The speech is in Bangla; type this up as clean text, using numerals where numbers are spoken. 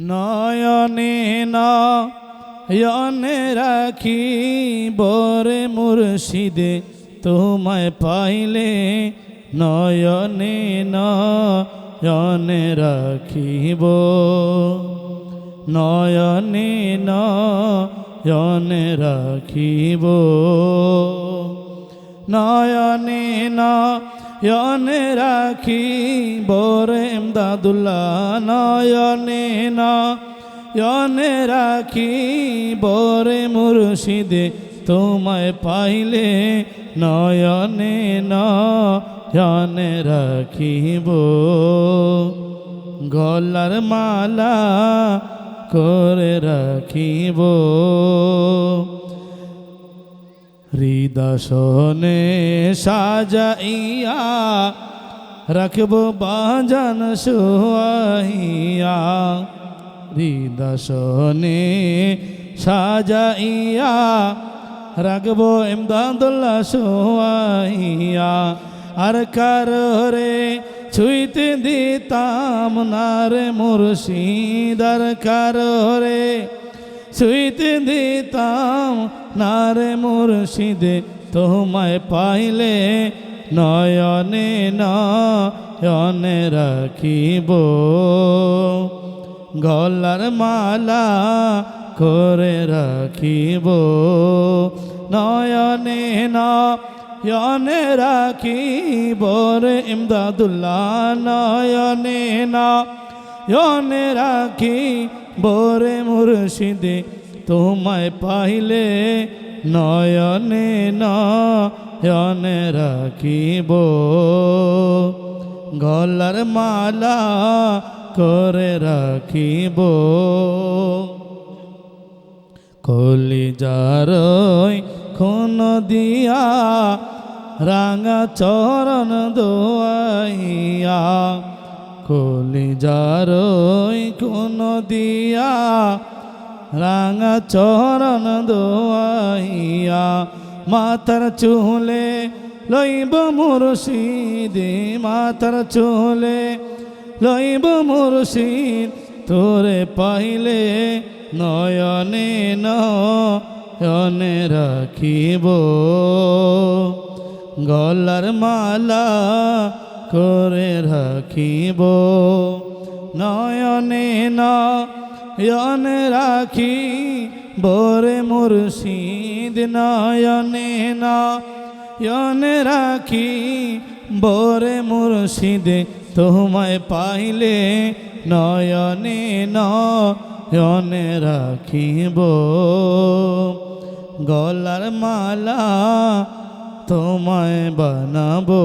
নয়নে নয়নে রাখি বরে মুর্শিদে তোমায় পাইলে নয়নে নয়নে রাখিব নয়নে নয়নে রাখিব নয়নে নয়নে রাখি বরে এমদাদুল্লাহ নয়নে নয়নে রাখি বরে মুর্শিদে তোমায় পাইলে নয়নে নয়নে রাখিব গলার মালা করে রাখিব হৃদয়নে সাজাইয়া রাখব বাজান শুয়াইয়া হৃদয়নে সাজাইয়া রাখব এমদাদুল্লাহ শুয়াইয়া আর কারে ছুঁইতে দিতাম না রে মুর্শিদ আর কারে ছুঁইতে দিতাম না রে মুর্শিদে তোমায় পাইলে নয়নে নয়নে রাখিব গলার মালা করে রাখিব নয়নে নয়নে রাখিব রে ইমদাদুল্লাহ নয়নে নয়নে রাখি বরে মুর্শিদে তোমায় পাইলে নয়নে নয়নে রাখিব গলার মালা করে রাখিব কলিজার খুন দিয়া রাঙা চরণ দোয়াইয়া কলিজার খুন দিয়া রাঙা চরণ দোয়াইয়া মাথার চুলে লইব মুর্শিদে মাথার চুলে লইব মুর্শিদ তোরে পাইলে নয়নে নয়নে রাখিব গলার মালা করে রাখিব নয়নে নয়নে রাখি বরে মুর্শিদ নয়নে নয়নে রাখি বরে মুর্শিদে তোমায় পাইলে নয়নে নয়নে রাখিব গলার মালা তোমায় বানাবো।